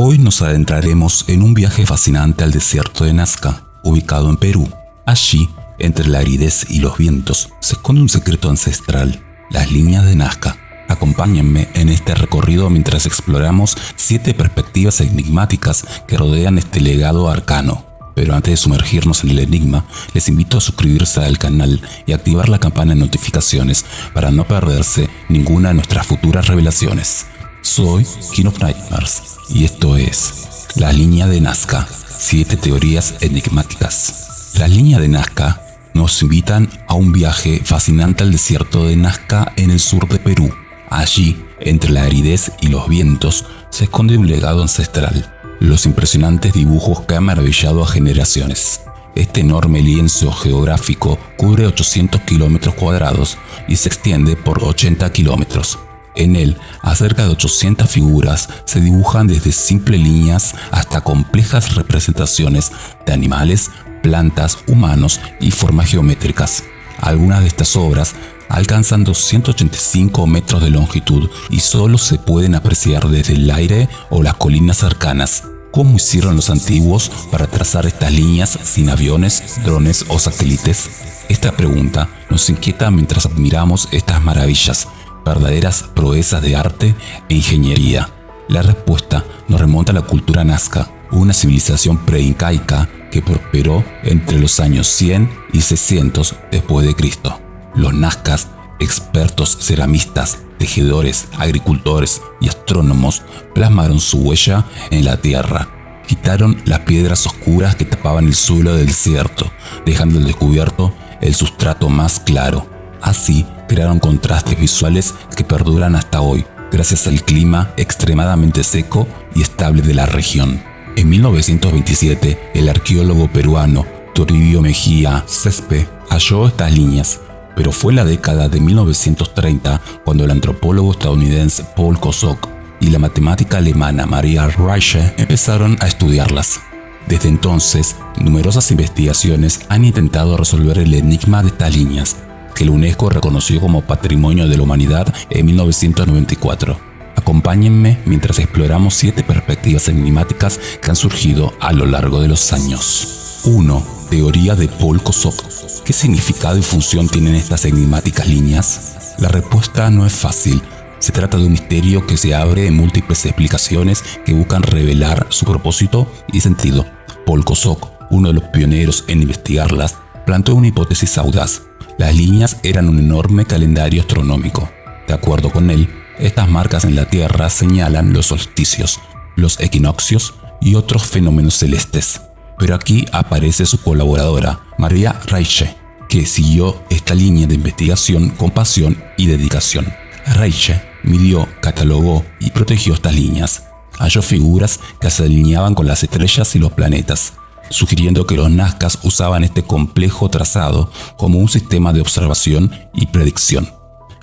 Hoy nos adentraremos en un viaje fascinante al desierto de Nazca, ubicado en Perú. Allí, entre la aridez y los vientos, se esconde un secreto ancestral, las líneas de Nazca. Acompáñenme en este recorrido mientras exploramos 7 perspectivas enigmáticas que rodean este legado arcano. Pero antes de sumergirnos en el enigma, les invito a suscribirse al canal y activar la campana de notificaciones para no perderse ninguna de nuestras futuras revelaciones. Soy King of Nightmares y esto es la línea de Nazca, 7 teorías enigmáticas. La línea de Nazca nos invitan a un viaje fascinante al desierto de Nazca en el sur de Perú. Allí, entre la aridez y los vientos, se esconde un legado ancestral, los impresionantes dibujos que han maravillado a generaciones. Este enorme lienzo geográfico cubre 800 kilómetros cuadrados y se extiende por 80 kilómetros. En él, cerca de 800 figuras se dibujan desde simples líneas hasta complejas representaciones de animales, plantas, humanos y formas geométricas. Algunas de estas obras alcanzan 285 metros de longitud y solo se pueden apreciar desde el aire o las colinas cercanas. ¿Cómo hicieron los antiguos para trazar estas líneas sin aviones, drones o satélites? Esta pregunta nos inquieta mientras admiramos estas maravillas, verdaderas proezas de arte e ingeniería. La respuesta nos remonta a la cultura nazca, una civilización preincaica que prosperó entre los años 100 y 600 después de Cristo. Los nazcas, expertos ceramistas, tejedores, agricultores y astrónomos, plasmaron su huella en la tierra. Quitaron las piedras oscuras que tapaban el suelo del desierto, dejando al descubierto el sustrato más claro. Así crearon contrastes visuales que perduran hasta hoy, gracias al clima extremadamente seco y estable de la región. En 1927, el arqueólogo peruano Toribio Mejía Cespe halló estas líneas, pero fue en la década de 1930 cuando el antropólogo estadounidense Paul Kosok y la matemática alemana Maria Reiche empezaron a estudiarlas. Desde entonces, numerosas investigaciones han intentado resolver el enigma de estas líneas, que la UNESCO reconoció como Patrimonio de la Humanidad en 1994. Acompáñenme mientras exploramos 7 perspectivas enigmáticas que han surgido a lo largo de los años. 1. Teoría de Paul Kosok. ¿Qué significado y función tienen estas enigmáticas líneas? La respuesta no es fácil. Se trata de un misterio que se abre en múltiples explicaciones que buscan revelar su propósito y sentido. Paul Kosok, uno de los pioneros en investigarlas, planteó una hipótesis audaz. Las líneas eran un enorme calendario astronómico. De acuerdo con él, estas marcas en la Tierra señalan los solsticios, los equinoccios y otros fenómenos celestes. Pero aquí aparece su colaboradora, Maria Reiche, que siguió esta línea de investigación con pasión y dedicación. Reiche midió, catalogó y protegió estas líneas. Halló figuras que se alineaban con las estrellas y los planetas, sugiriendo que los nazcas usaban este complejo trazado como un sistema de observación y predicción.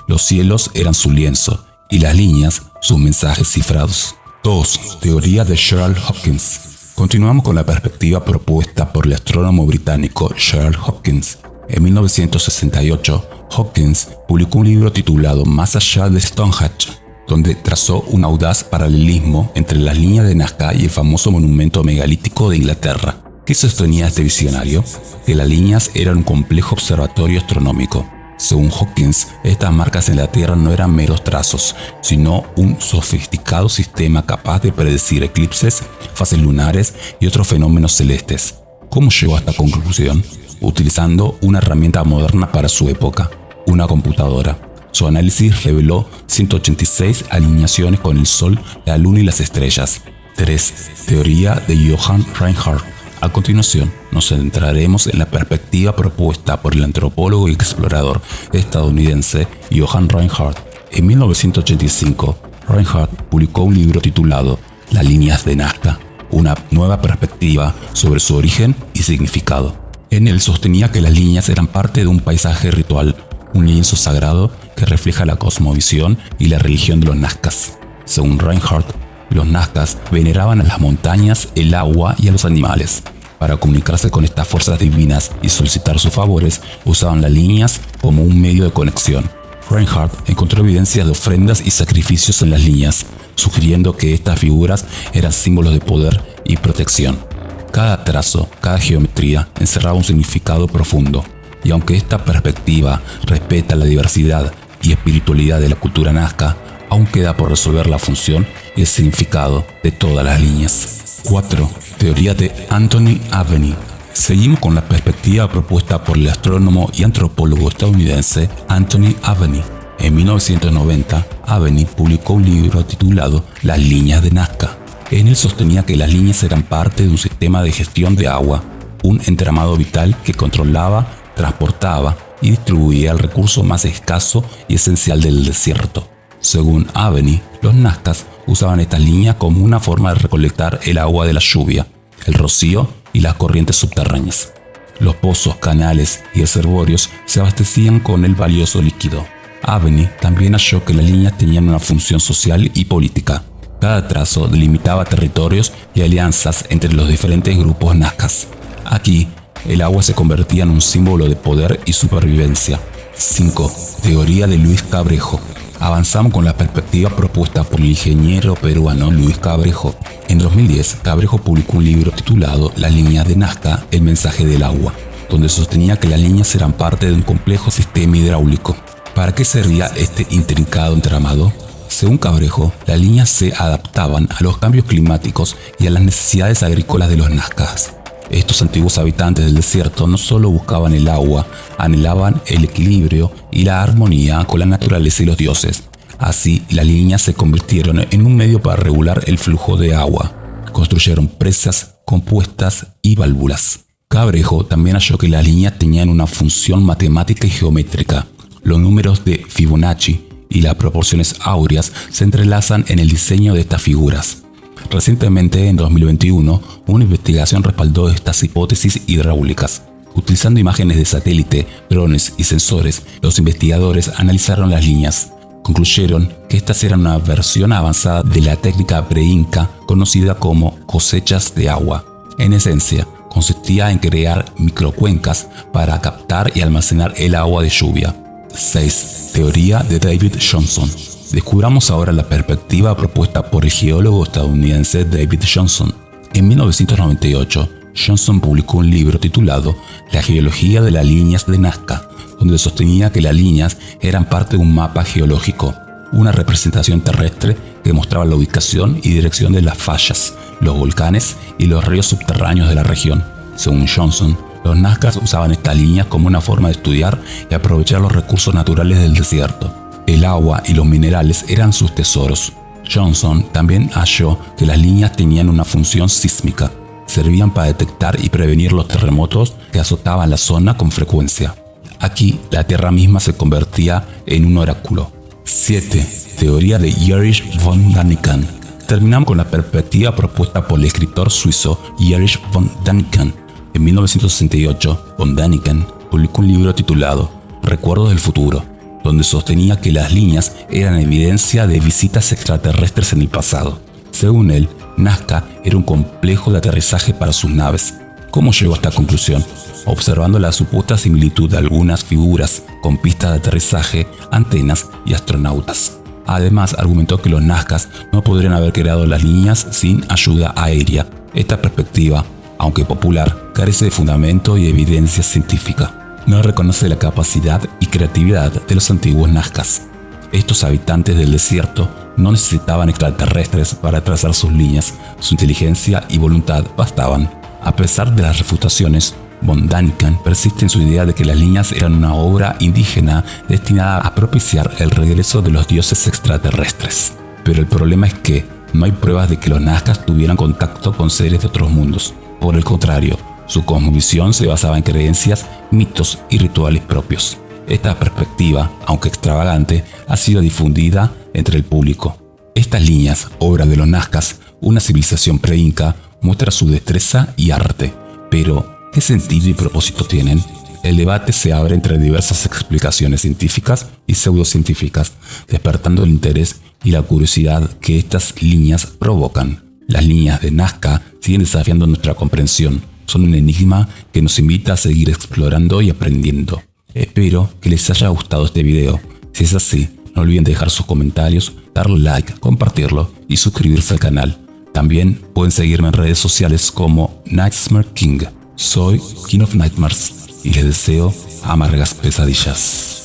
Los cielos eran su lienzo y las líneas sus mensajes cifrados. 2. Teoría de Gerald Hopkins. Continuamos con la perspectiva propuesta por el astrónomo británico Gerald Hopkins. En 1968, Hopkins publicó un libro titulado Más allá de Stonehenge, donde trazó un audaz paralelismo entre las líneas de Nazca y el famoso monumento megalítico de Inglaterra. ¿Qué sostenía este visionario? Que las líneas eran un complejo observatorio astronómico. Según Hopkins, estas marcas en la Tierra no eran meros trazos, sino un sofisticado sistema capaz de predecir eclipses, fases lunares y otros fenómenos celestes. ¿Cómo llegó a esta conclusión? Utilizando una herramienta moderna para su época, una computadora. Su análisis reveló 186 alineaciones con el Sol, la Luna y las estrellas. 3. Teoría de Johann Reinhardt. A continuación, nos centraremos en la perspectiva propuesta por el antropólogo y explorador estadounidense Johann Reinhardt. En 1985, Reinhardt publicó un libro titulado Las líneas de Nazca, una nueva perspectiva sobre su origen y significado. En él sostenía que las líneas eran parte de un paisaje ritual, un lienzo sagrado que refleja la cosmovisión y la religión de los nazcas. Según Reinhardt, los nazcas veneraban a las montañas, el agua y a los animales. Para comunicarse con estas fuerzas divinas y solicitar sus favores, usaban las líneas como un medio de conexión. Reinhardt encontró evidencias de ofrendas y sacrificios en las líneas, sugiriendo que estas figuras eran símbolos de poder y protección. Cada trazo, cada geometría encerraba un significado profundo, y aunque esta perspectiva respeta la diversidad y espiritualidad de la cultura nazca, aún queda por resolver la función y el significado de todas las líneas. 4. Teoría de Anthony Aveney. Seguimos con la perspectiva propuesta por el astrónomo y antropólogo estadounidense Anthony Aveney. En 1990, Aveney publicó un libro titulado Las líneas de Nazca. En él sostenía que las líneas eran parte de un sistema de gestión de agua, un entramado vital que controlaba, transportaba y distribuía el recurso más escaso y esencial del desierto. Según Aveney, los nazcas usaban estas líneas como una forma de recolectar el agua de la lluvia, el rocío y las corrientes subterráneas. Los pozos, canales y reservorios se abastecían con el valioso líquido. Aveney también halló que las líneas tenían una función social y política. Cada trazo delimitaba territorios y alianzas entre los diferentes grupos nazcas. Aquí, el agua se convertía en un símbolo de poder y supervivencia. 5. Teoría de Luis Cabrejo. Avanzamos con la perspectiva propuesta por el ingeniero peruano Luis Cabrejo. En 2010, Cabrejo publicó un libro titulado Las líneas de Nazca, el mensaje del agua, donde sostenía que las líneas eran parte de un complejo sistema hidráulico. ¿Para qué servía este intrincado entramado? Según Cabrejo, las líneas se adaptaban a los cambios climáticos y a las necesidades agrícolas de los nazcas. Estos antiguos habitantes del desierto no solo buscaban el agua, anhelaban el equilibrio y la armonía con la naturaleza y los dioses. Así, las líneas se convirtieron en un medio para regular el flujo de agua. Construyeron presas, compuestas y válvulas. Cabrejo también halló que las líneas tenían una función matemática y geométrica. Los números de Fibonacci y las proporciones áureas se entrelazan en el diseño de estas figuras. Recientemente, en 2021, una investigación respaldó estas hipótesis hidráulicas. Utilizando imágenes de satélite, drones y sensores, los investigadores analizaron las líneas. Concluyeron que estas eran una versión avanzada de la técnica preinca conocida como cosechas de agua. En esencia, consistía en crear microcuencas para captar y almacenar el agua de lluvia. 6. Teoría de David Johnson. Descubramos ahora la perspectiva propuesta por el geólogo estadounidense David Johnson. En 1998, Johnson publicó un libro titulado La geología de las líneas de Nazca, donde sostenía que las líneas eran parte de un mapa geológico, una representación terrestre que mostraba la ubicación y dirección de las fallas, los volcanes y los ríos subterráneos de la región. Según Johnson, los nazcas usaban estas líneas como una forma de estudiar y aprovechar los recursos naturales del desierto. El agua y los minerales eran sus tesoros. Johnson también halló que las líneas tenían una función sísmica. Servían para detectar y prevenir los terremotos que azotaban la zona con frecuencia. Aquí, la tierra misma se convertía en un oráculo. 7. Teoría de Erich von Däniken. Terminamos con la perspectiva propuesta por el escritor suizo Erich von Däniken. En 1968, von Däniken publicó un libro titulado Recuerdos del futuro, donde sostenía que las líneas eran evidencia de visitas extraterrestres en el pasado. Según él, Nazca era un complejo de aterrizaje para sus naves. ¿Cómo llegó a esta conclusión? Observando la supuesta similitud de algunas figuras con pistas de aterrizaje, antenas y astronautas. Además, argumentó que los nazcas no podrían haber creado las líneas sin ayuda aérea. Esta perspectiva, aunque popular, carece de fundamento y evidencia científica. No reconoce la capacidad y creatividad de los antiguos nazcas. Estos habitantes del desierto no necesitaban extraterrestres para trazar sus líneas, su inteligencia y voluntad bastaban. A pesar de las refutaciones, von Däniken persiste en su idea de que las líneas eran una obra indígena destinada a propiciar el regreso de los dioses extraterrestres. Pero el problema es que no hay pruebas de que los nazcas tuvieran contacto con seres de otros mundos. Por el contrario, su cosmovisión se basaba en creencias, mitos y rituales propios. Esta perspectiva, aunque extravagante, ha sido difundida entre el público. Estas líneas, obra de los nazcas, una civilización pre-inca, muestra su destreza y arte. Pero, ¿qué sentido y propósito tienen? El debate se abre entre diversas explicaciones científicas y pseudocientíficas, despertando el interés y la curiosidad que estas líneas provocan. Las líneas de Nazca siguen desafiando nuestra comprensión. Son un enigma que nos invita a seguir explorando y aprendiendo. Espero que les haya gustado este video. Si es así, No olviden dejar sus comentarios, darle like, compartirlo y suscribirse al canal. También pueden seguirme en redes sociales como Nightmare King. Soy King of Nightmares y les deseo amargas pesadillas.